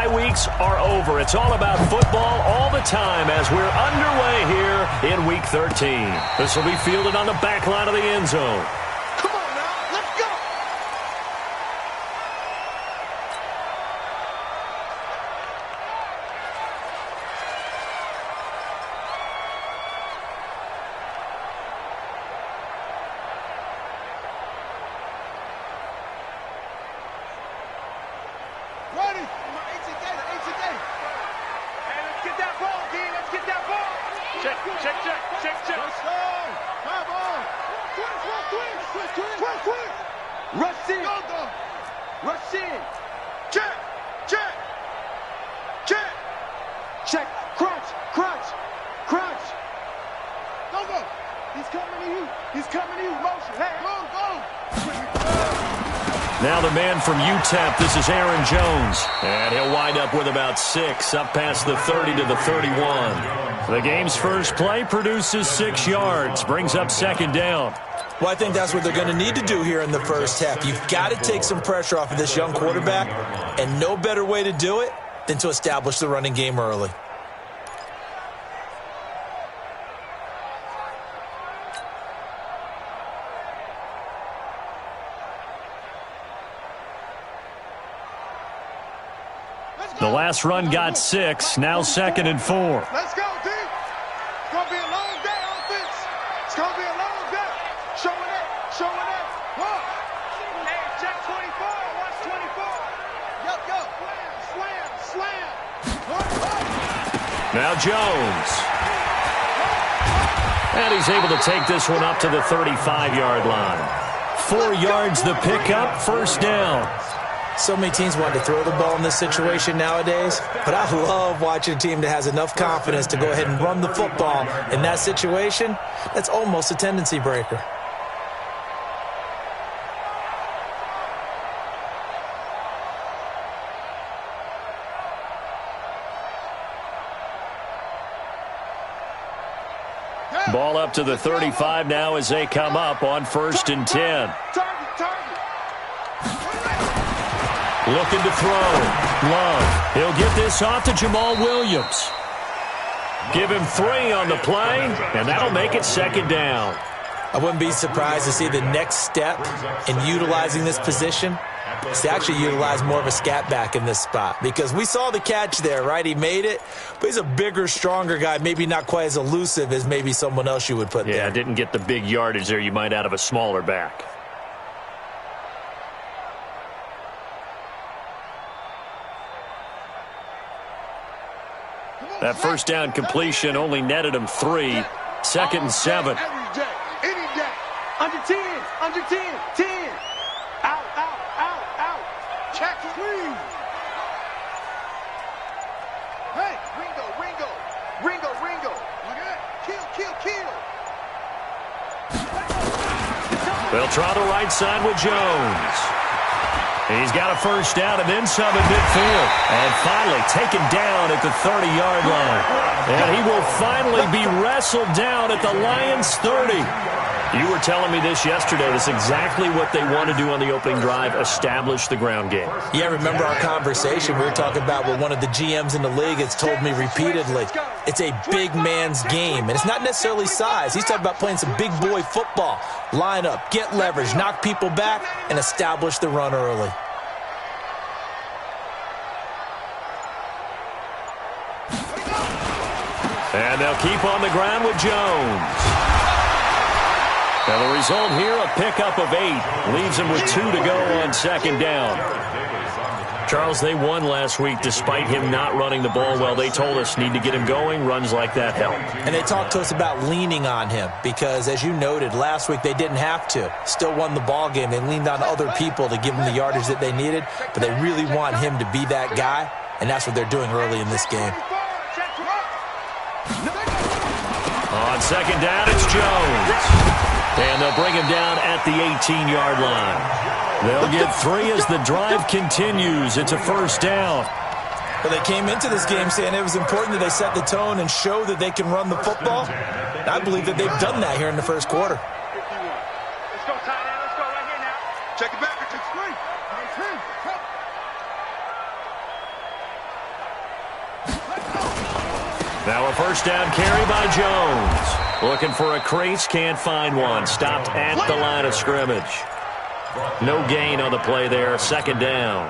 bye weeks are over. It's all about football all the time as we're underway here in Week 13. This will be fielded on the back line of the end zone. Come on now, let's go! Ready? Hey, let's get that ball, D. Let's get that ball. Check. Let's go. Come on. Twist. Rush in. Go. Rush in. Check. Crunch. Go. He's coming to you. Motion. Hey, go. Now the man from UTEP, this is Aaron Jones. And he'll wind up with about 6, up past the 30 to the 31. The game's first play produces 6 yards, brings up second down. Well, I think that's what they're going to need to do here in the first half. You've got to take some pressure off of this young quarterback, and no better way to do it than to establish the running game early. The last run got 6, now 2nd and 4. Let's go, D. It's going to be a long day, offense. It's going to be a long day. Showing it. Huh. Hey, check 24. Watch 24. Yo. Slam. Now Jones. And he's able to take this one up to the 35-yard line. 4 yards the pickup, first down. So many teams want to throw the ball in this situation nowadays, but I love watching a team that has enough confidence to go ahead and run the football. In that situation, that's almost a tendency breaker. Ball up to the 35 now as they come up on 1st and 10. Looking to throw. Love. He'll get this off to Jamal Williams. Give him 3 on the play, and that'll make it 2nd down. I wouldn't be surprised to see the next step in utilizing this position is to actually utilize more of a scat back in this spot, because we saw the catch there, right? He made it, but he's a bigger, stronger guy, maybe not quite as elusive as maybe someone else you would put there. Yeah, didn't get the big yardage there you might out of a smaller back. That first down completion only netted him 3. 2nd and 7. Every day, any day. Under 10. Out. Check, please. Hey, Ringo. Look at that. Kill. They'll try the right side with Jones. He's got a first down and then some at midfield. And finally taken down at the 30-yard line. And he will finally be wrestled down at the Lions' 30. You were telling me this yesterday. This is exactly what they want to do on the opening drive, establish the ground game. Yeah, remember our conversation? We were talking about what one of the GMs in the league has told me repeatedly. It's a big man's game, and it's not necessarily size. He's talking about playing some big boy football. Line up, get leverage, knock people back, and establish the run early. And they'll keep on the ground with Jones. And the result here, a pickup of 8. Leaves him with 2 to go on 2nd down. Charles, they won last week despite him not running the ball well. They told us need to get him going. Runs like that help. And they talked to us about leaning on him because, as you noted, last week they didn't have to. Still won the ball game. They leaned on other people to give them the yardage that they needed, but they really want him to be that guy, and that's what they're doing early in this game. On 2nd down, it's Jones. And they'll bring him down at the 18-yard line. They'll get 3 as the drive continues. It's a first down. Well, they came into this game saying it was important that they set the tone and show that they can run the football. And I believe that they've done that here in the first quarter. Let's go, tight end. Let's go right here now. Check it back. It's 3. Now a first down carry by Jones. Looking for a crease, can't find one. Stopped at the line of scrimmage. No gain on the play there, second down.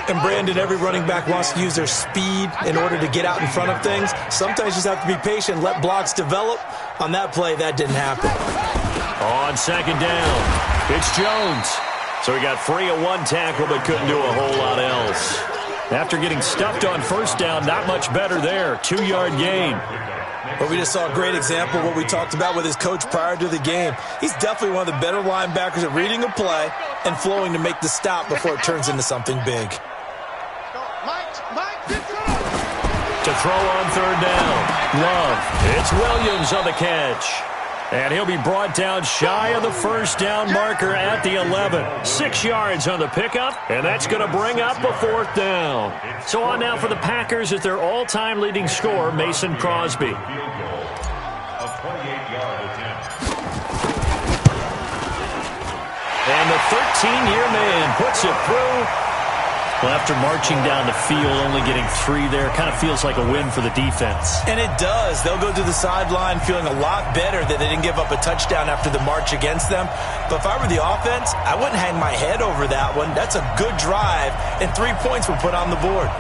And Brandon, every running back wants to use their speed in order to get out in front of things. Sometimes you just have to be patient, let blocks develop. On that play, that didn't happen. On second down, it's Jones. So he got free of one tackle but couldn't do a whole lot else. After getting stuffed on first down, not much better there. 2-yard gain. But we just saw a great example of what we talked about with his coach prior to the game. He's definitely one of the better linebackers at reading a play and flowing to make the stop before it turns into something big. To throw on third down, Love. It's Williams on the catch. And he'll be brought down shy of the first down marker at the 11. 6 yards on the pickup, and that's going to bring up a fourth down. So on now for the Packers at their all-time leading scorer, Mason Crosby. And the 13-year man puts it through. Well, after marching down the field, only getting 3 there, kind of feels like a win for the defense. And it does. They'll go to the sideline feeling a lot better that they didn't give up a touchdown after the march against them. But if I were the offense, I wouldn't hang my head over that one. That's a good drive, and 3 points were put on the board.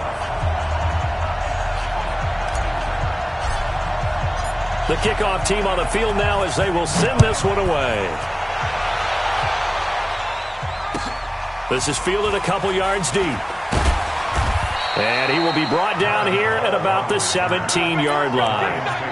The kickoff team on the field now as they will send this one away. This is fielded a couple yards deep. And he will be brought down here at about the 17-yard line.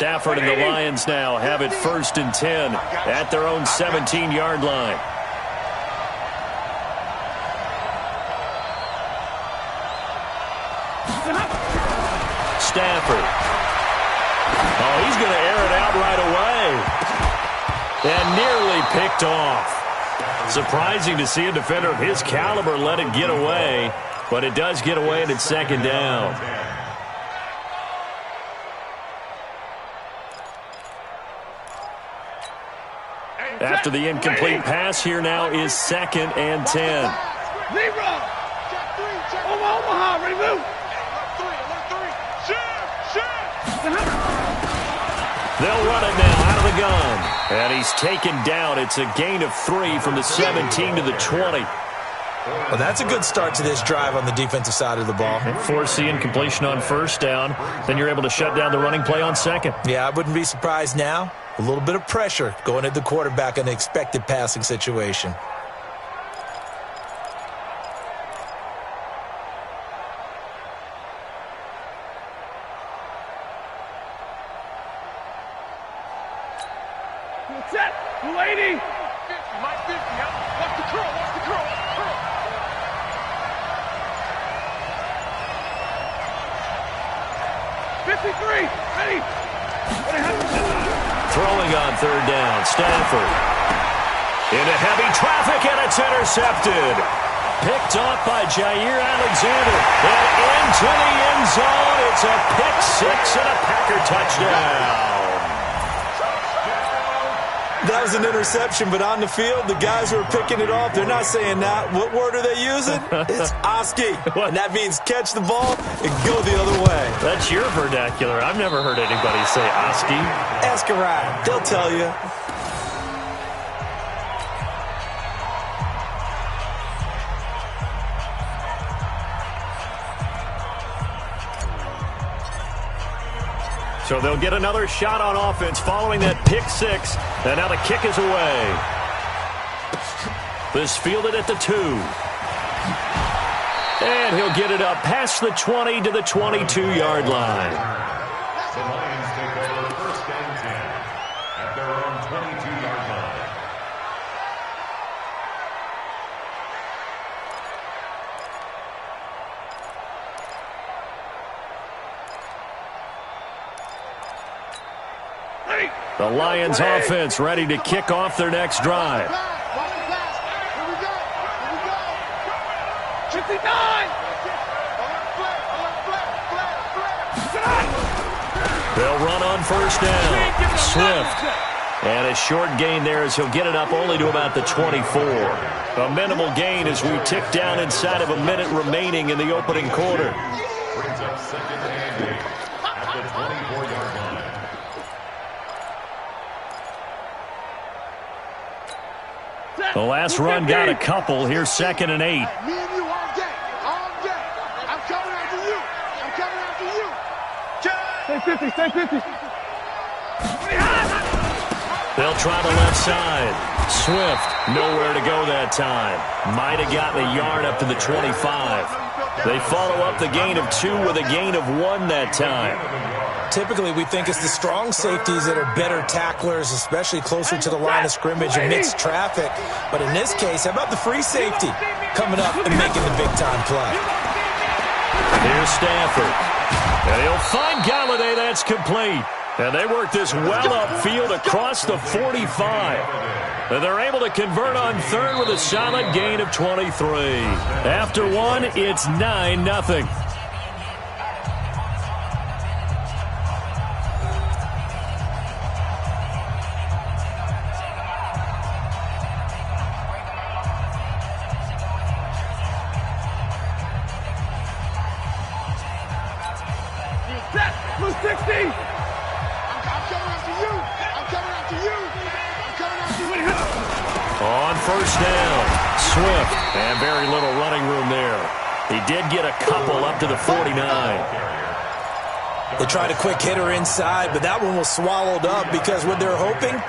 Stafford and the Lions now have it 1st and 10 at their own 17-yard line. Stafford. Oh, he's going to air it out right away. And nearly picked off. Surprising to see a defender of his caliber let it get away, but it does get away and it's second down. After the incomplete pass, here now is 2nd and 10. Omaha, ready, move. They'll run it now out of the gun. And he's taken down. It's a gain of 3 from the 17 to the 20. Well, that's a good start to this drive on the defensive side of the ball. Force the incompletion on first down. Then you're able to shut down the running play on second. Yeah, I wouldn't be surprised now. A little bit of pressure going at the quarterback in an expected passing situation. Set, 280. Mike 50, watch the curl, watch the curl, watch the curl. 53, ready. Throwing on third down, Stafford. Into heavy traffic, and it's intercepted. Picked off by Jair Alexander. And into the end zone. It's a pick 6 and a Packer touchdown. That was an interception, but on the field, the guys who are picking it off, they're not saying that. What word are they using? It's Oski. And that means catch the ball and go the other way. That's your vernacular. I've never heard anybody say Oski. Ask around. They'll tell you. So they'll get another shot on offense following that pick 6. And now the kick is away. This fielded at the 2. And he'll get it up past the 20 to the 22-yard line. The Lions take over 1st and 10 at their own 22-yard line. The Lions offense ready to kick off their next drive. They'll run on first down. Swift. And a short gain there as he'll get it up only to about the 24. A minimal gain as we tick down inside of a minute remaining in the opening quarter. Brings up second and 8 at the 24-yard line. The last run got a couple. Here's second and 8. Me and you all day. All day. I'm coming after you. I'm coming after you. Stay 50. They'll try the left side. Swift, nowhere to go that time. Might have gotten a yard up to the 25. They follow up the gain of 2 with a gain of 1 that time. Typically, we think it's the strong safeties that are better tacklers, especially closer to the line of scrimmage amidst traffic. But in this case, how about the free safety coming up and making the big-time play? Here's Stafford. And he'll find Galladay. That's complete. And they work this well upfield across the 45. And they're able to convert on third with a solid gain of 23. After one, it's 9-0. On first down, Swift, and very little running room there. He did get a couple up to the 49. They tried a quick hitter inside, but that one was swallowed up because what they're hoping,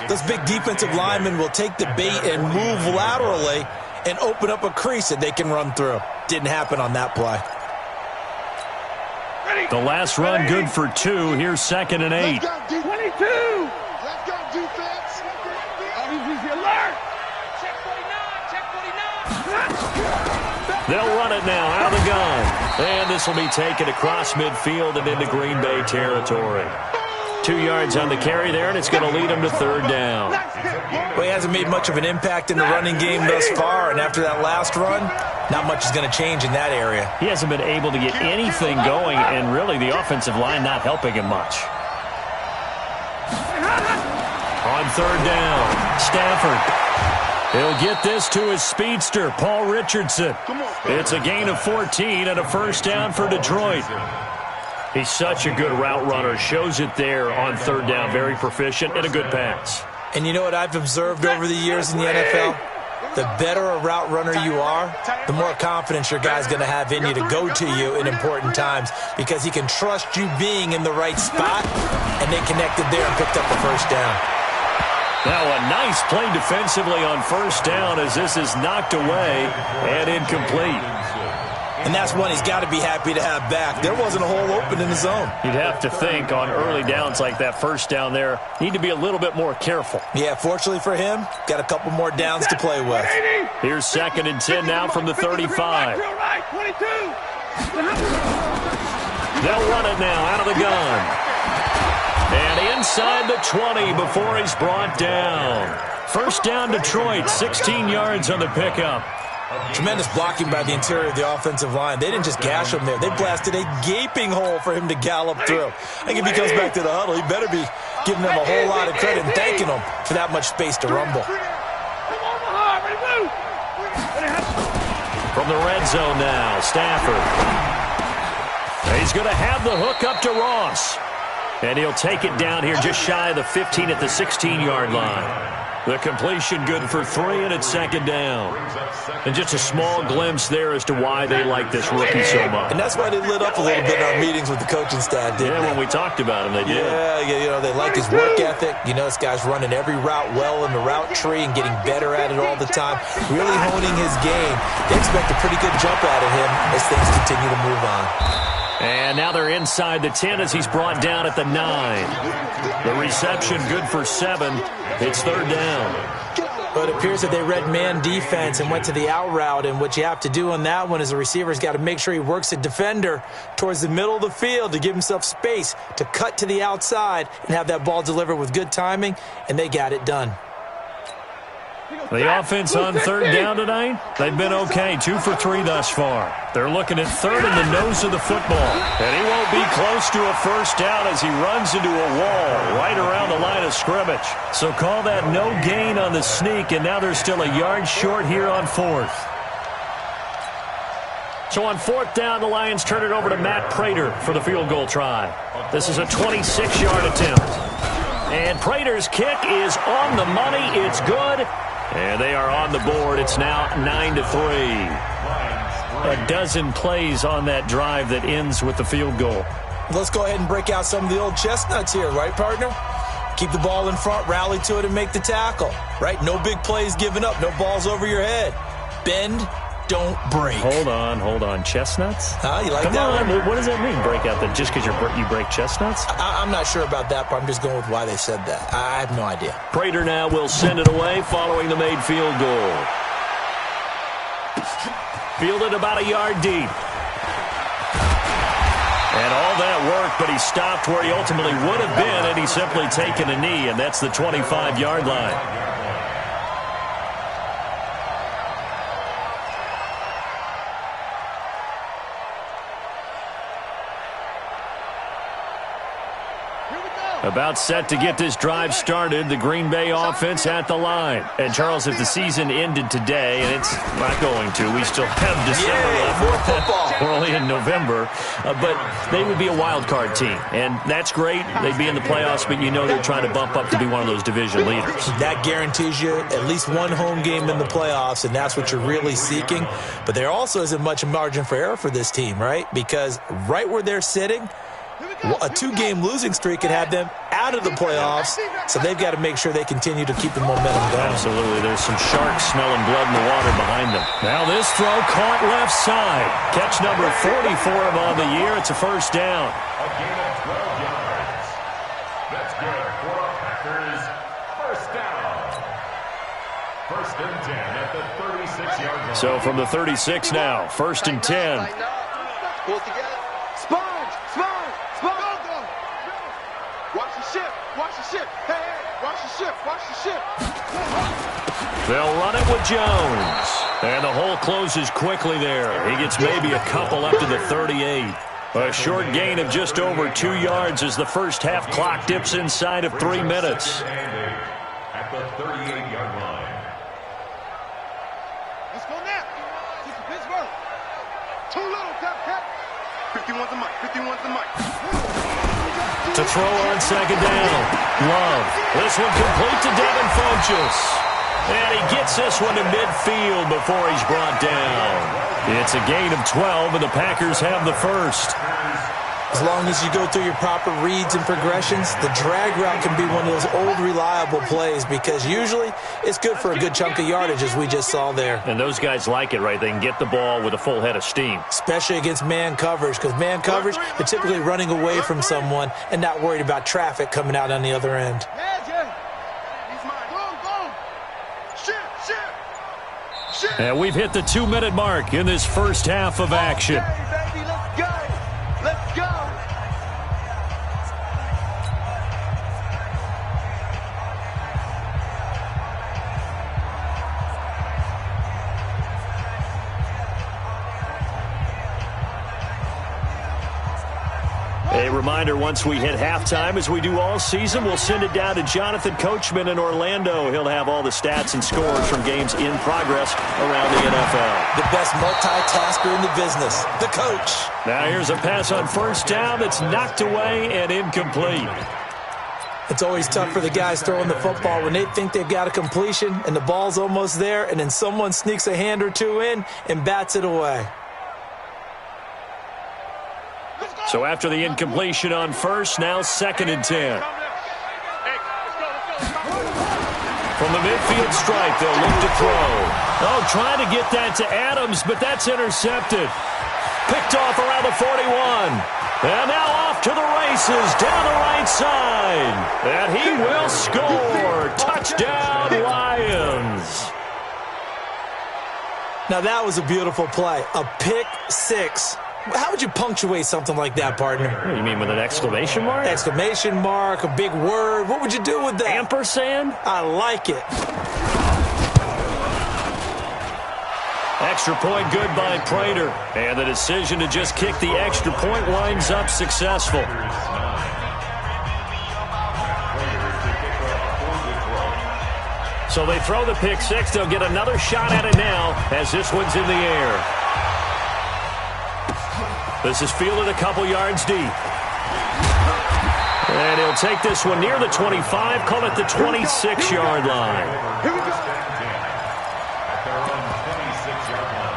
those big defensive linemen will take the bait and move laterally and open up a crease that they can run through. Didn't happen on that play. The last run good for 2. Here's second and 8. Let's go, 22. Let's go, defense. Alert. Check 49. Check 49. They'll run it now out of the gun. And this will be taken across midfield and into Green Bay territory. 2 yards on the carry there, and it's going to lead him to third down. Well, he hasn't made much of an impact in the running game thus far, and after that last run, not much is going to change in that area. He hasn't been able to get anything going, and really the offensive line not helping him much. On third down, Stafford. He'll get this to his speedster, Paul Richardson. It's a gain of 14 and a first down for Detroit. He's such a good route runner. Shows it there on third down. Very proficient and a good pass. And you know what I've observed over the years in the NFL? The better a route runner you are, the more confidence your guy's going to have in you to go to you in important times because he can trust you being in the right spot, and they connected there and picked up the first down. Now a nice play defensively on first down as this is knocked away and incomplete. And that's one he's got to be happy to have back. There wasn't a hole open in the zone. You'd have to think on early downs like that first down there, need to be a little bit more careful. Yeah, fortunately for him, got a couple more downs to play with. Here's second and 10 now from the 35. They'll run it now out of the gun. And inside the 20 before he's brought down. First down Detroit, 16 yards on the pickup. Tremendous blocking by the interior of the offensive line. They didn't just gash him there. They blasted a gaping hole for him to gallop through. I think if he comes back to the huddle, he better be giving them a whole lot of credit and thanking them for that much space to rumble. From the red zone now, Stafford. He's going to have the hook up to Ross. And he'll take it down here just shy of the 15 at the 16-yard line. The completion good for 3, and it's second down. And just a small glimpse there as to why they like this rookie so much. And that's why they lit up a little bit in our meetings with the coaching staff, didn't they? When we talked about him, they did. Yeah, you know, they like his work ethic. You know, this guy's running every route well in the route tree and getting better at it all the time, really honing his game. They expect a pretty good jump out of him as things continue to move on. And now they're inside the 10 as he's brought down at the 9. The reception good for 7. It's third down. But it appears that they read man defense and went to the out route. And what you have to do on that one is the receiver's got to make sure he works a defender towards the middle of the field to give himself space to cut to the outside and have that ball delivered with good timing. And they got it done. The offense on third down tonight, they've been okay, 2 for 3 thus far. They're looking at third in the nose of the football. And he won't be close to a first down as he runs into a wall right around the line of scrimmage. So call that no gain on the sneak, and now they're still a yard short here on fourth. So on fourth down, the Lions turn it over to Matt Prater for the field goal try. This is a 26-yard attempt. And Prater's kick is on the money. It's good. And they are on the board. It's now 9-3. A dozen plays on that drive that ends with the field goal. Let's go ahead and break out some of the old chestnuts here, right, partner? Keep the ball in front, rally to it, and make the tackle, right? No big plays given up, no balls over your head. Bend, don't break. Hold on. Chestnuts? You like Come that on. one? What does that mean, break out that just because you break chestnuts? I'm not sure about that, but I'm just going with why they said that. I have no idea. Prater now will send it away following the made field goal. Fielded about a yard deep. And all that work, but he stopped where he ultimately would have been, and he's simply taken a knee, and that's the 25-yard line. About set to get this drive started, the Green Bay offense at the line. And, Charles, if the season ended today, and it's not going to, we still have December left. More football. We're only in November. But they would be a wild card team. And that's great. They'd be in the playoffs, but you know they're trying to bump up to be one of those division leaders. That guarantees you at least one home game in the playoffs, and that's what you're really seeking. But there also isn't much margin for error for this team, right? Because right where they're sitting, a 2-game losing streak could have them out of the playoffs, so they've got to make sure they continue to keep the momentum going. Absolutely. There's some sharks smelling blood in the water behind them. Now this throw caught left side. Catch number 40 for him on the year. It's a first down. A gain of 12 yards. That's good for a Packers first down. First and 10 at the 36-yard line. So from the 36 now, first and 10. Pull together. Sponge. Watch the ship. Hey, watch the ship. They'll run it with Jones. And the hole closes quickly there. He gets maybe a couple up to the 38. A short gain of just over 2 yards as the first half clock dips inside of 3 minutes. At the 38-yard line. Let's go now. This is Pittsburgh. Too little, Cat. 51's the mic. To throw on second down. Love. This one complete to Devin Funchess. And he gets this one to midfield before he's brought down. It's a gain of 12, and the Packers have the first. As long as you go through your proper reads and progressions, the drag route can be one of those old reliable plays because usually it's good for a good chunk of yardage, as we just saw there. And those guys like it, right? They can get the ball with a full head of steam. Especially against man coverage, because man coverage, they're typically running away from someone and not worried about traffic coming out on the other end. And we've hit the 2-minute mark in this first half of action. Let's go. A reminder, once we hit halftime, as we do all season, we'll send it down to Jonathan Coachman in Orlando. He'll have all the stats and scores from games in progress around the NFL. The best multitasker in the business, the coach. Now here's a pass on first down that's knocked away and incomplete. It's always tough for the guys throwing the football when they think they've got a completion and the ball's almost there, and then someone sneaks a hand or two in and bats it away. So after the incompletion on first, now second and 10. From the midfield stripe, they'll look to throw. Oh, trying to get that to Adams, but that's intercepted. Picked off around the 41. And now off to the races, down the right side. And he will score. Touchdown, Lions. Now that was a beautiful play. A pick six. How would you punctuate something like that, partner? You mean with an exclamation mark? Exclamation mark, a big word. What would you do with that? Ampersand? I like it. Extra point good by Prater. And the decision to just kick the extra point winds up successful. So they throw the pick six. They'll get another shot at it now as this one's in the air. This is fielded a couple yards deep. And he'll take this one near the 25, call it the 26-yard line. Here we go. At their own 26-yard line.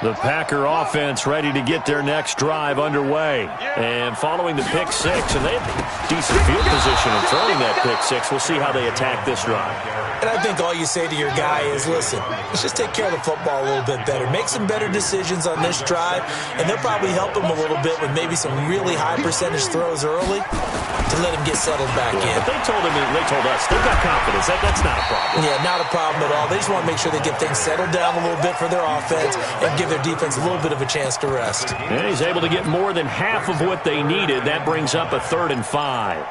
The Packer offense ready to get their next drive underway. And following the pick six, and they have decent field position in throwing that pick six. We'll see how they attack this drive. And I think all you say to your guy is, listen, let's just take care of the football a little bit better. Make some better decisions on this drive, and they'll probably help him a little bit with maybe some really high percentage throws early to let him get settled back in. But they told us, they've got confidence. That's not a problem. Yeah, not a problem at all. They just want to make sure they get things settled down a little bit for their offense and give their defense a little bit of a chance to rest. And he's able to get more than half of what they needed. That brings up a 3rd and 5.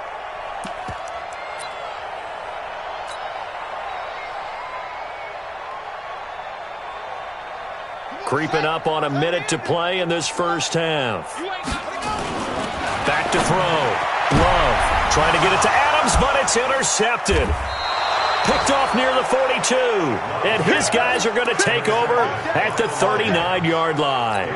Creeping up on a minute to play in this first half. Back to throw. Love trying to get it to Adams, but it's intercepted. Picked off near the 42. And his guys are going to take over at the 39-yard line.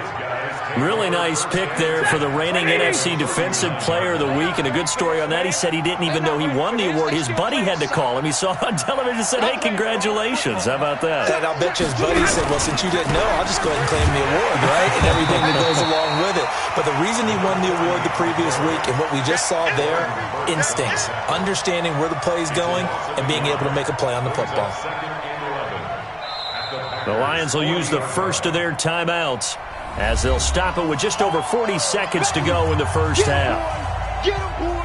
Really nice pick there for the reigning NFC Defensive Player of the Week. And a good story on that. He said he didn't even know he won the award. His buddy had to call him. He saw it on television and said, hey, congratulations. How about that? And I'll bet you his buddy said, well, since you didn't know, I'll just go ahead and claim the award, right? And everything that goes along with it. But the reason he won the award the previous week and what we just saw there, instincts. Understanding where the play is going and being able to make a play on the football. The Lions will use the first of their timeouts as they'll stop it with just over 40 seconds to go in the first half. Get him, boys.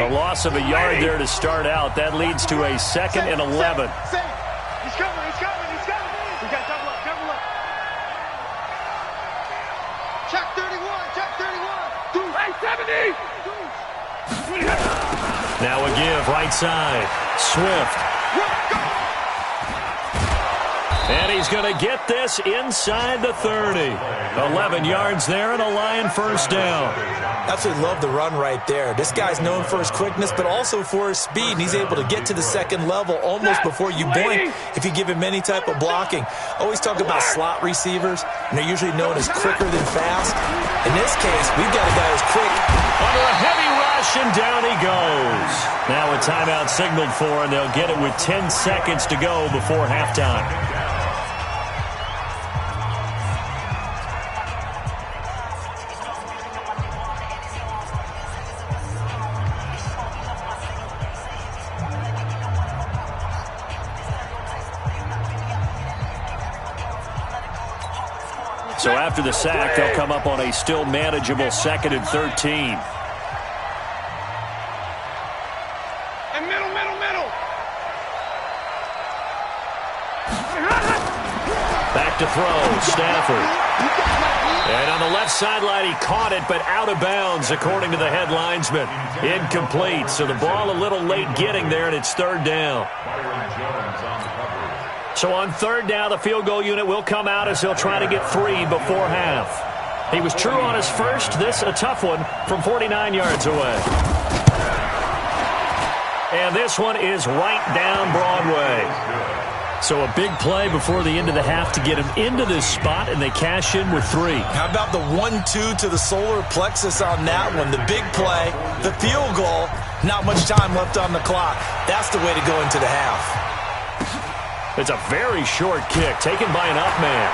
A loss of a yard there to start out. That leads to a 2nd and 11. He's coming. We got double up. Check 31. 70. Now a give, right side. Swift. And he's going to get this inside the 30. 11 yards there and a Lion first down. Absolutely love the run right there. This guy's known for his quickness, but also for his speed. And he's able to get to the second level almost before you blink if you give him any type of blocking. Always talk about slot receivers, and they're usually known as quicker than fast. In this case, we've got a guy who's quick. Under a heavy rush, and down he goes. Now a timeout signaled for, and they'll get it with 10 seconds to go before halftime. So after the sack, they'll come up on a still manageable 2nd and 13. And middle. Back to throw, Stafford. And on the left sideline, he caught it, but out of bounds, according to the head linesman. Incomplete, so the ball a little late getting there, and it's 3rd down. So on 3rd down, the field goal unit will come out as he'll try to get 3 before half. He was true on his first. This a tough one from 49 yards away. And this one is right down Broadway. So a big play before the end of the half to get him into this spot, and they cash in with 3. How about the 1-2 to the solar plexus on that one? The big play, the field goal, not much time left on the clock. That's the way to go into the half. It's a very short kick taken by an up man.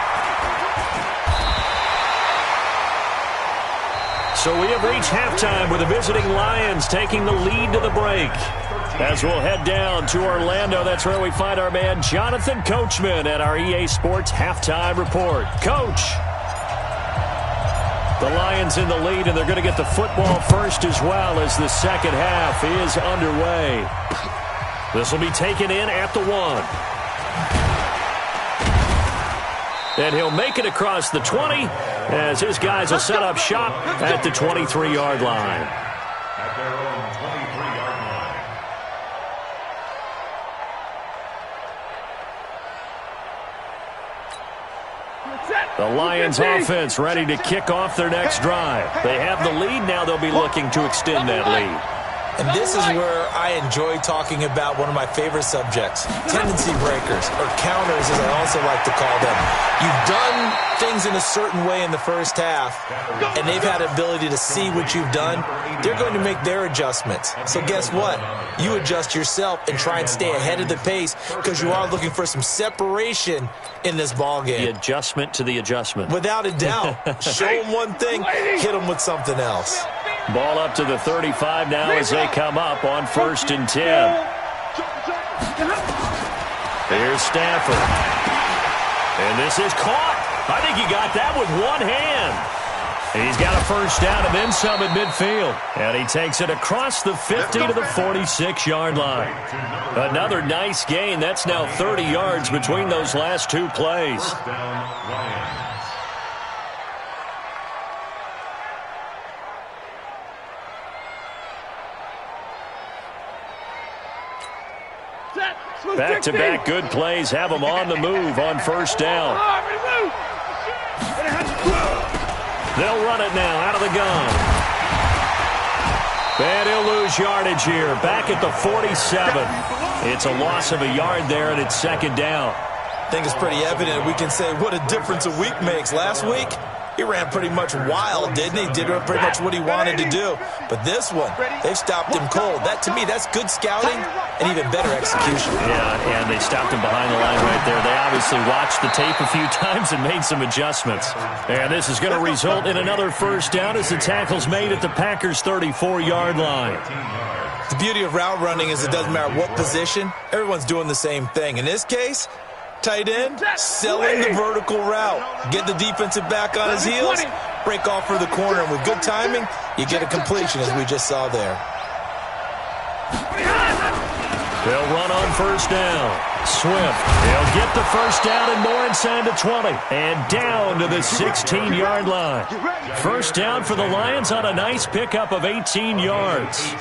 So we have reached halftime with the visiting Lions taking the lead to the break. As we'll head down to Orlando, that's where we find our man Jonathan Coachman at our EA Sports Halftime Report. Coach. The Lions in the lead, and they're going to get the football first as well as the second half is underway. This will be taken in at the 1. And he'll make it across the 20 as his guys will set up shop at the 23-yard line. At their own 23-yard line. The Lions offense ready to kick off their next drive. They have the lead. Now they'll be looking to extend that lead. And this is where I enjoy talking about one of my favorite subjects, tendency breakers, or counters as I also like to call them. You've done things in a certain way in the first half, and they've had the ability to see what you've done. They're going to make their adjustments. So guess what? You adjust yourself and try and stay ahead of the pace because you are looking for some separation in this ball game. The adjustment to the adjustment. Without a doubt. Show them one thing, hit them with something else. Ball up to the 35 now as they come up on 1st and 10. Here's Stafford. And this is caught. I think he got that with one hand. He's got a first down and then some at midfield. And he takes it across the 50 to the 46-yard line. Another nice gain. That's now 30 yards between those last two plays. First down, Lions. Back-to-back good plays have them on the move on first down. They'll run it now out of the gun. And he'll lose yardage here. Back at the 47. It's a loss of a yard there, and it's second down. I think it's pretty evident. We can say what a difference a week makes. Last week, he ran pretty much wild, didn't he? Did pretty much what he wanted to do. But this one, they've stopped him cold. That, to me, that's good scouting and even better execution. Yeah, and they stopped him behind the line right there. They obviously watched the tape a few times and made some adjustments. And this is going to result in another first down as the tackle's made at the Packers' 34-yard line. The beauty of route running is it doesn't matter what position. Everyone's doing the same thing. In this case, tight end, selling the vertical route. Get the defensive back on his heels, break off for the corner, and with good timing, you get a completion as we just saw there. They'll run on first down. Swift, he'll get the first down and more inside the 20. And down to the 16-yard line. First down for the Lions on a nice pickup of 18 yards.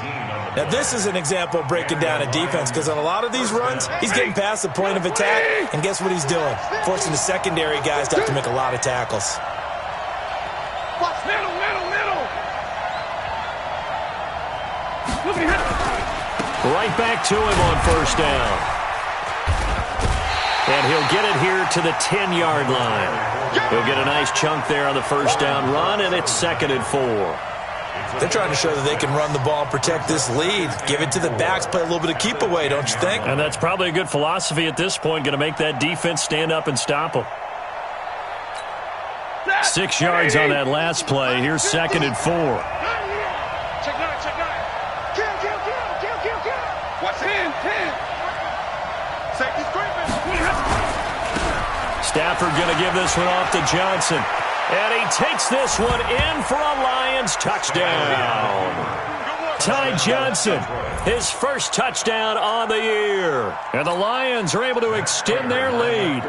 Now, this is an example of breaking down a defense because on a lot of these runs, he's getting past the point of attack, and guess what he's doing? Forcing the secondary guys to have to make a lot of tackles. Right back to him on first down. And he'll get it here to the 10-yard line. He'll get a nice chunk there on the first down run, and it's 2nd and 4. They're trying to show that they can run the ball and protect this lead. Give it to the backs, play a little bit of keep away, don't you think? And that's probably a good philosophy at this point, going to make that defense stand up and stop them. 6 yards on that last play. Here's 2nd and 4. What's in? 10. Safety's creeping. Stafford going to give this one off to Johnson. And he takes this one in for a Lions touchdown. Ty Johnson, his first touchdown on the year. And the Lions are able to extend their lead.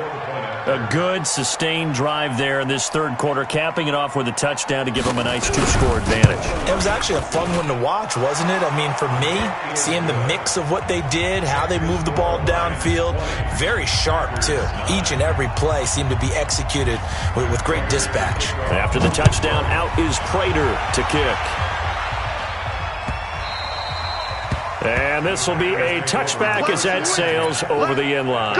A good, sustained drive there in this third quarter, capping it off with a touchdown to give them a nice 2-score advantage. It was actually a fun one to watch, wasn't it? I mean, for me, seeing the mix of what they did, how they moved the ball downfield, very sharp, too. Each and every play seemed to be executed with great dispatch. After the touchdown, out is Prater to kick. And this will be a touchback as that sails over the end line.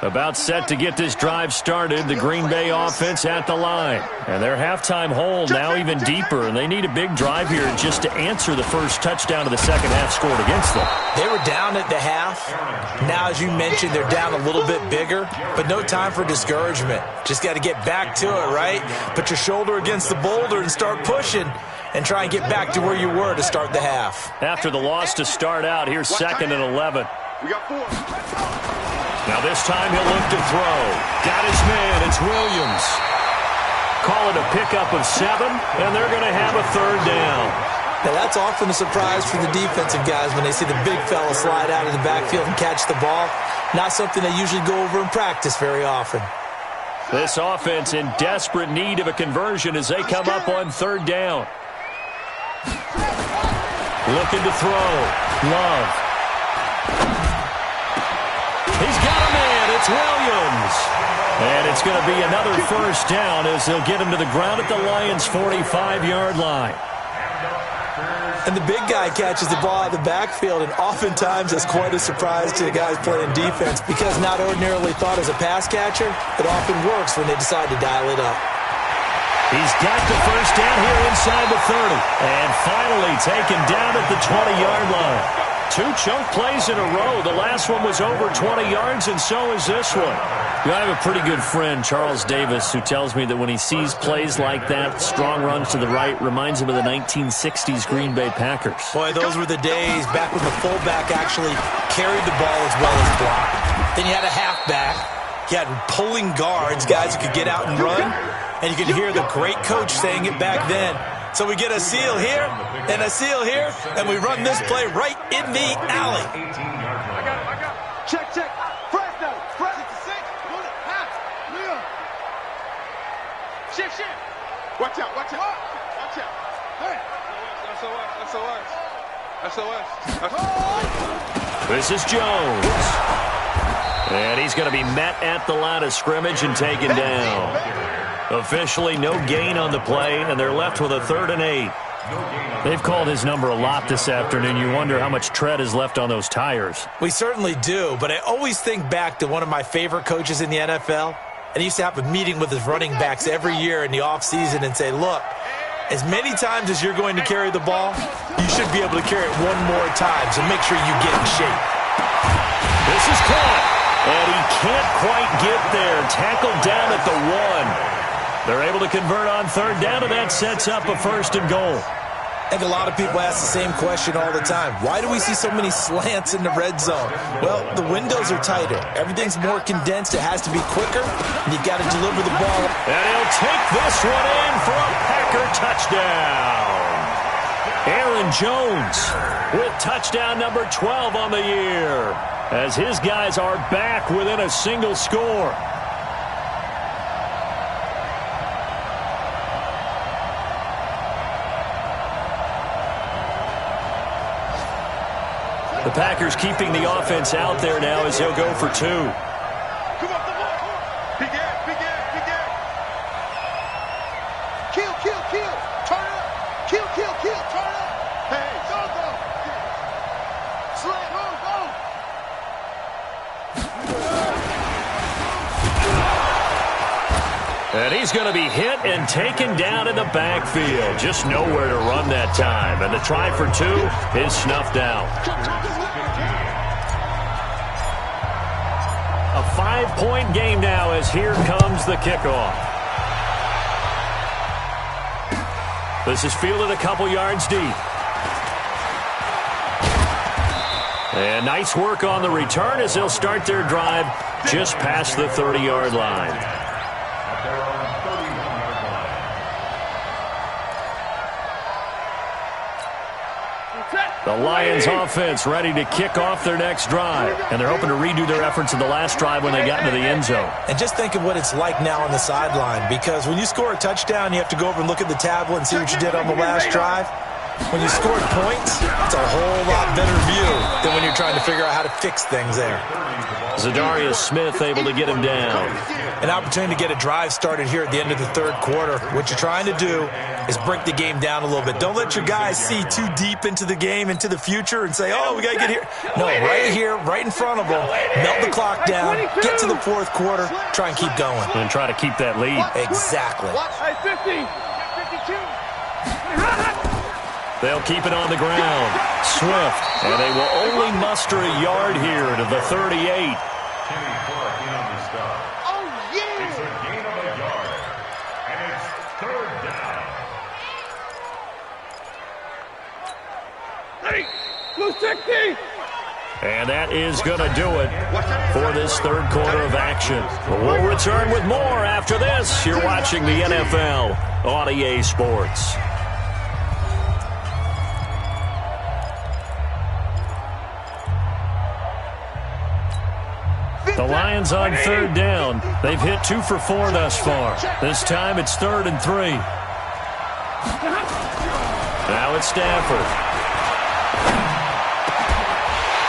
About set to get this drive started, the Green Bay offense at the line. And their halftime hole now even deeper, and they need a big drive here just to answer the first touchdown of the second half scored against them. They were down at the half. Now, as you mentioned, they're down a little bit bigger, but no time for discouragement. Just got to get back to it, right? Put your shoulder against the boulder and start pushing and try and get back to where you were to start the half. After the loss to start out, here's 2nd and 11. We got 4. Now this time he'll look to throw. Got his man. It's Williams. Call it a pickup of 7, and they're going to have a 3rd down. Now that's often a surprise for the defensive guys when they see the big fella slide out of the backfield and catch the ball. Not something they usually go over in practice very often. This offense in desperate need of a conversion as they come up on 3rd down. Looking to throw. Love. He's got a man. It's Williams. And it's going to be another 1st down as they'll get him to the ground at the Lions' 45-yard line. And the big guy catches the ball out of the backfield, and oftentimes that's quite a surprise to the guys playing defense because not ordinarily thought as a pass catcher, it often works when they decide to dial it up. He's got the 1st down here inside the 30. And finally taken down at the 20-yard line. 2 chunk plays in a row. The last one was over 20 yards, and so is this one. I have a pretty good friend, Charles Davis, who tells me that when he sees plays like that, strong runs to the right, reminds him of the 1960s Green Bay Packers. Boy, those were the days back when the fullback actually carried the ball as well as blocked. Then you had a halfback. You had pulling guards, guys who could get out and run. And you could hear the great coach saying it back then. So we get a seal here and a seal here, and we run this play right in the alley. I got it. Check. Fresno. 66. Move it. Half. Leo. Shift. Watch out. Hey. SOS. This is Jones. And he's going to be met at the line of scrimmage and taken down. Officially no gain on the play, and they're left with a 3rd and 8. They've called his number a lot this afternoon. You wonder how much tread is left on those tires. We certainly do, but I always think back to one of my favorite coaches in the NFL, and he used to have a meeting with his running backs every year in the offseason and say, look, as many times as you're going to carry the ball, you should be able to carry it 1 more time, so make sure you get in shape. This is caught, and he can't quite get there. Tackled down at the 1. They're able to convert on 3rd down, and that sets up a 1st and goal. I think a lot of people ask the same question all the time. Why do we see so many slants in the red zone? Well, the windows are tighter. Everything's more condensed. It has to be quicker, and you've got to deliver the ball. And he'll take this one in for a Packer touchdown. Aaron Jones with touchdown number 12 on the year as his guys are back within a single score. The Packers keeping the offense out there now as they'll go for 2. Come on. Big air. Kill. Turn up. Kill. Turn up. Hey, go. Slant, move. And he's going to be hit and taken down in the backfield. Just nowhere to run that time. And the try for 2 is snuffed out. A 5-point game now as here comes the kickoff. This is fielded a couple yards deep. And nice work on the return as they'll start their drive just past the 30-yard line. The Lions offense ready to kick off their next drive. And they're hoping to redo their efforts in the last drive when they got into the end zone. And just think of what it's like now on the sideline, because when you score a touchdown, you have to go over and look at the tablet and see what you did on the last drive. When you scored points, it's a whole lot better view than when you're trying to figure out how to fix things there. Zadarius Smith able to get him down. An opportunity to get a drive started here at the end of the third quarter. What you're trying to do is break the game down a little bit. Don't let your guys see too deep into the game, into the future, and say, oh, we got to get here. No, right here, right in front of them. Melt the clock down, get to the fourth quarter, try and keep going. And try to keep that lead. Exactly. Hey, 50. 52. They'll keep it on the ground. Swift, and they will only muster a yard here to the 38. Oh, yeah. It's a gain of a yard, and it's third down. Ready. Blue 60. And that is going to do it for this third quarter of action. We'll return with more after this. You're watching the NFL on EA Sports. The Lions on third down. They've hit 2 for 4 thus far. This time it's 3rd and 3. Now it's Stafford.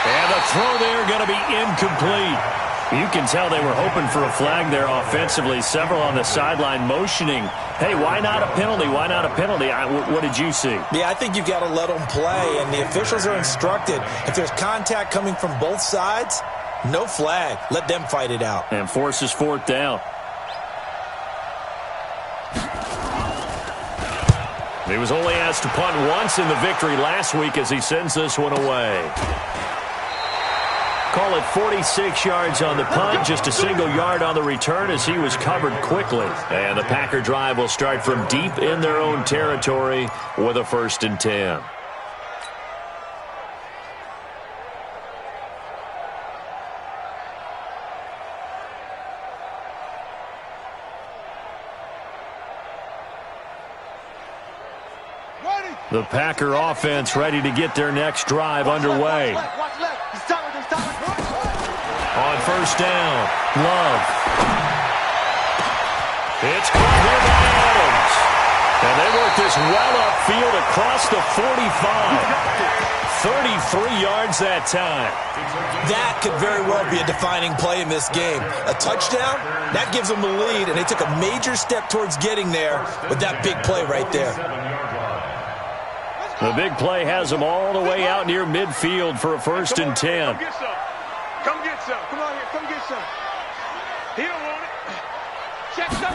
And the throw there going to be incomplete. You can tell they were hoping for a flag there offensively. Several on the sideline motioning, hey, why not a penalty? Why not a penalty? What did you see? Yeah, I think you've got to let them play, and the officials are instructed. If there's contact coming from both sides, no flag. Let them fight it out. And forces 4th down. He was only asked to punt once in the victory last week as he sends this one away. Call it 46 yards on the punt, just a single yard on the return as he was covered quickly. And the Packer drive will start from deep in their own territory with a 1st and 10. The Packer offense ready to get their next drive underway. Watch left. He's stopping. On 1st down, Love. It's caught here by Adams. And they work this well upfield across the 45. 33 yards that time. That could very well be a defining play in this game. A touchdown, that gives them the lead, and they took a major step towards getting there with that big play right there. The big play has them all the way out near midfield for a 1st and 10. Come get some. Come on here. Come get some. He don't want it. Check some.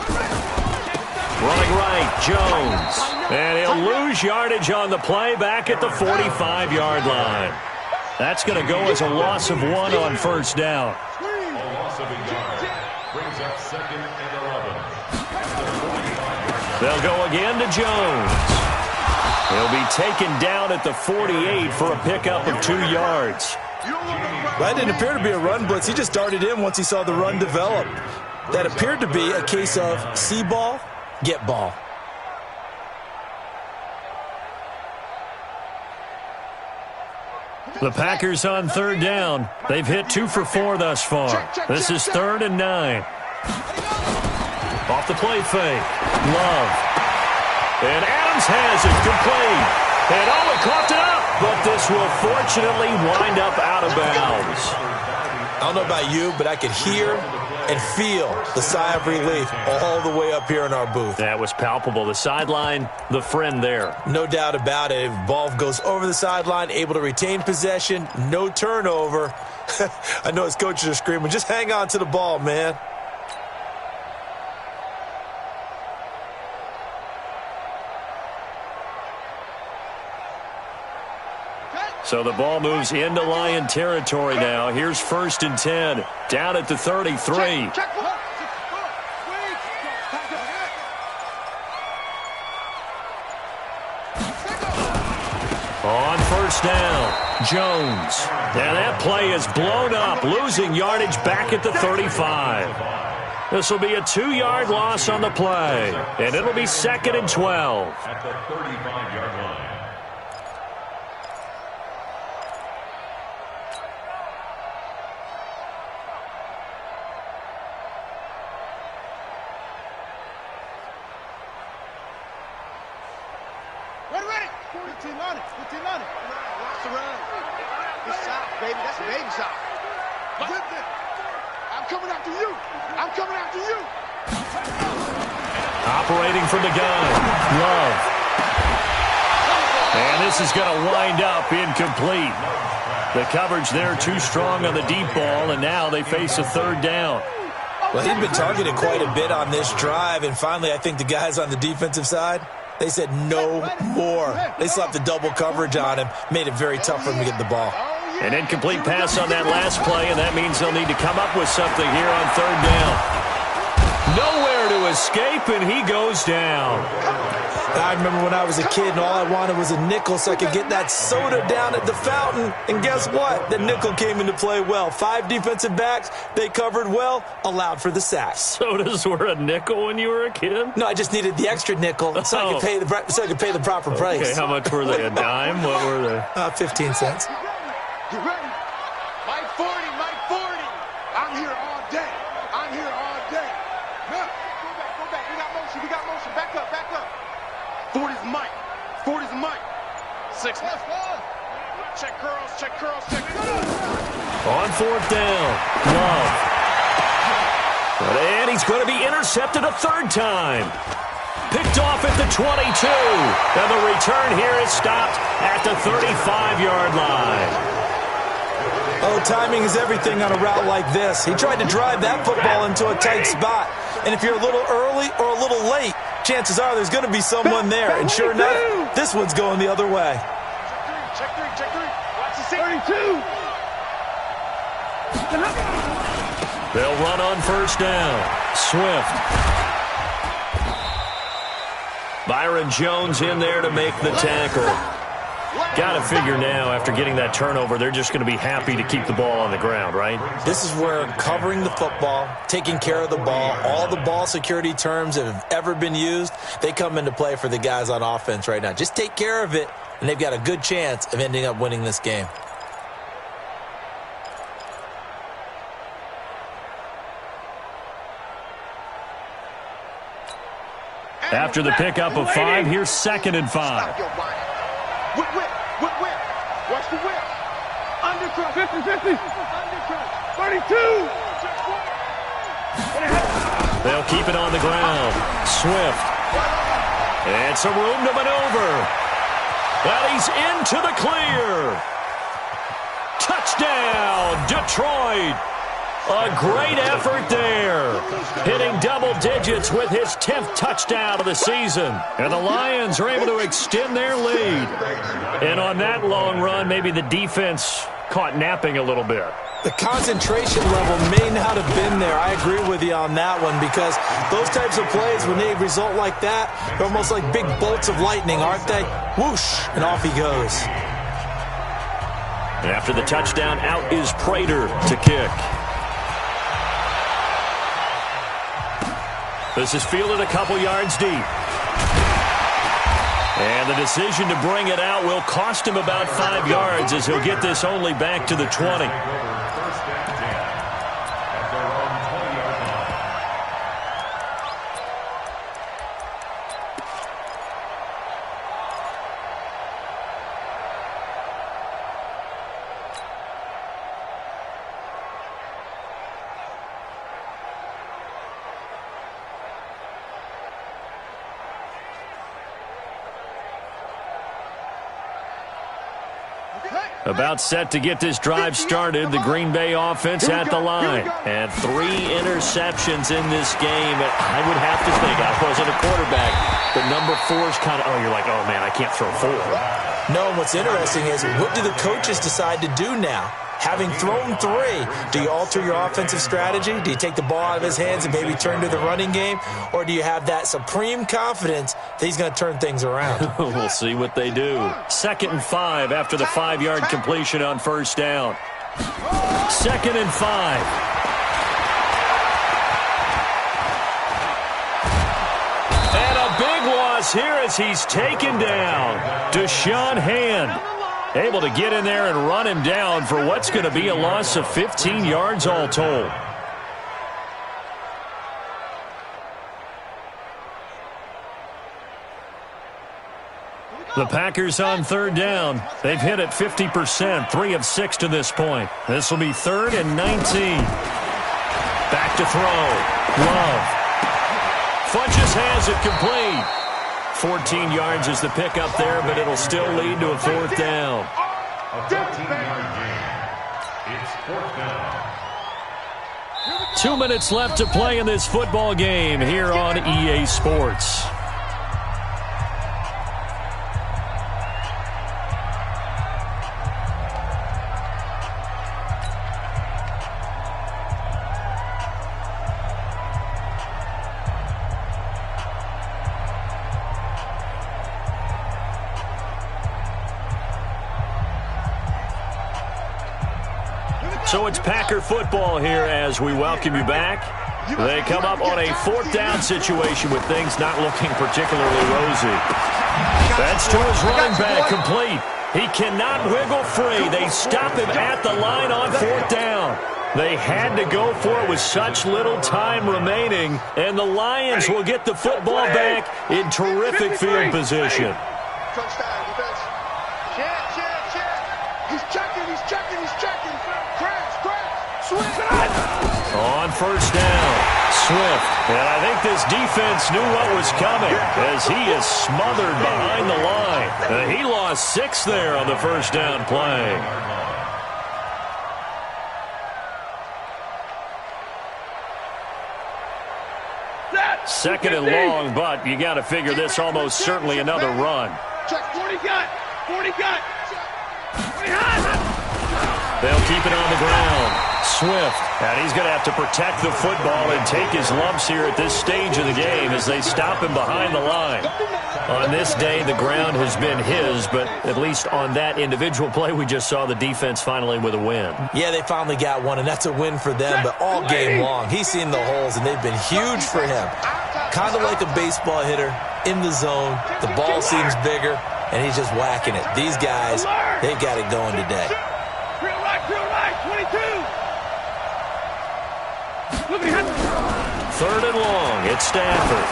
Running right, Jones. And he'll lose yardage on the play back at the 45-yard line. That's going to go as a loss of 1 on 1st down. A loss of a yard brings up 2nd and 11. They'll go again to Jones. He'll be taken down at the 48 for a pickup of 2 yards. That didn't appear to be a run blitz. He just darted in once he saw the run develop. That appeared to be a case of see ball, get ball. The Packers on 3rd down. They've hit 2 for 4 thus far. This is 3rd and 9. Off the play fake. Love. And Adams has it complete. And he coughed it up, but this will fortunately wind up out of bounds. I don't know about you, but I could hear and feel the sigh of relief all the way up here in our booth. That was palpable. The sideline, the friend there. No doubt about it. If ball goes over the sideline, able to retain possession, no turnover. I know his coaches are screaming, just hang on to the ball, man. So the ball moves into Lion territory now. Here's 1st and 10, down at the 33. On 1st down, Jones. And that play is blown up, losing yardage back at the 35. This will be a 2-yard loss on the play, and it'll be 2nd and 12. At the 35-yard line. Ready. 15 on it. 15 on it. Watch the run. Good shot, baby. That's a baby shot. Good there. I'm coming after you. I'm coming after you. Operating from the gun. Love. And this is going to wind up incomplete. The coverage there too strong on the deep ball, and now they face a third down. Well, he'd been targeted quite a bit on this drive, and finally I think the guys on the defensive side, they said no more. They slapped the double coverage on him, made it very tough for him to get the ball. An incomplete pass on that last play, and that means they'll need to come up with something here on third down. Nowhere to escape, and he goes down. I remember when I was a kid and all I wanted was a nickel so I could get that soda down at the fountain. And guess what? The nickel came into play well. 5 defensive backs, they covered well, allowed for the sack. Sodas were a nickel when you were a kid? No, I just needed the extra nickel so I could pay the proper price. Okay, how much were they? A dime? What were they? 15 cents. You ready? Mike 40, Mike 40. I'm here all day. I'm here all day. Look, go back. We got motion. Back up. 40's Mike. 40's Mike. 6. Check curls. On fourth down, Love. And he's going to be intercepted a third time. Picked off at the 22. And the return here is stopped at the 35-yard line. Oh, timing is everything on a route like this. He tried to drive that football into a tight spot. And if you're a little early or a little late, chances are there's going to be someone there. And sure enough, this one's going the other way. Check three. Watch the 32. They'll run on first down. Swift. Byron Jones in there to make the tackle. Got to figure now, after getting that turnover, they're just going to be happy to keep the ball on the ground, right? This is where covering the football, taking care of the ball, all the ball security terms that have ever been used, they come into play for the guys on offense right now. Just take care of it, and they've got a good chance of ending up winning this game. After the pickup of 5, here's 2nd and 5. Whip. Watch the whip. Undercut. 50. Undercut. 32. They'll keep it on the ground. Swift. And some room to maneuver. And he's into the clear. Touchdown, Detroit. A great effort there. Hitting double digits with his 10th touchdown of the season. And the Lions are able to extend their lead. And on that long run, maybe the defense caught napping a little bit. The concentration level may not have been there. I agree with you on that one, because those types of plays, when they result like that, they're almost like big bolts of lightning, aren't they? Whoosh, and off he goes. And after the touchdown, out is Prater to kick. This is fielded a couple yards deep. And the decision to bring it out will cost him about 5 yards, as he'll get this only back to the 20. About set to get this drive started, the Green Bay offense at the line. And 3 interceptions in this game. I would have to think, I wasn't a quarterback, but number 4 is kind of, you're like, oh, man, I can't throw 4. No, and what's interesting is, what do the coaches decide to do now? Having thrown 3, do you alter your offensive strategy? Do you take the ball out of his hands and maybe turn to the running game? Or do you have that supreme confidence that he's going to turn things around? We'll see what they do. 2nd and 5 after the 5-yard completion on first down. 2nd and 5. And a big loss here as he's taken down. Deshaun Hand able to get in there and run him down for what's going to be a loss of 15 yards all told. The Packers on third down. They've hit it 50%, 3 of 6 to this point. This will be 3rd and 19. Back to throw. Love. Funches has it complete. 14 yards is the pickup there, but it'll still lead to a 4th down. A 14-yard gain. It's 4th down. 2 minutes left to play in this football game here on EA Sports. So it's Packer football here as we welcome you back. They come up on a 4th down situation with things not looking particularly rosy. That's to his running back, complete. He cannot wiggle free. They stop him at the line on 4th down. They had to go for it with such little time remaining, and the Lions will get the football back in terrific field position. Touchdown, defense. He's checking. On 1st down, Swift. And I think this defense knew what was coming as he is smothered behind the line. He lost 6 there on the 1st down play. Second and long, but you got to figure this almost certainly another run. Check 40 gun. They'll keep it on the ground. Swift, and he's going to have to protect the football and take his lumps here at this stage of the game as they stop him behind the line. On this day, the ground has been his, but at least on that individual play, we just saw the defense finally with a win. Yeah, they finally got one, and that's a win for them, but all game long, he's seen the holes, and they've been huge for him. Kind of like a baseball hitter in the zone. The ball seems bigger, and he's just whacking it. These guys, they've got it going today. Real right, 22. 3rd and long, it's Stafford.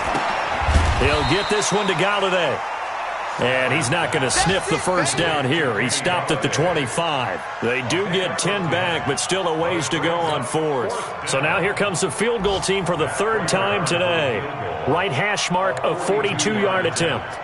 He'll get this one to Galladay. And he's not going to sniff the 1st down here. He stopped at the 25. They do get 10 back, but still a ways to go on 4th. So now here comes the field goal team for the 3rd time today. Right hash mark of 42-yard attempt.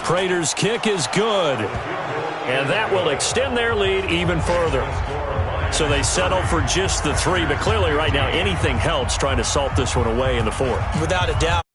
Prater's kick is good, and that will extend their lead even further. So they settle for just the 3, but clearly right now anything helps trying to salt this one away in the 4th. Without a doubt.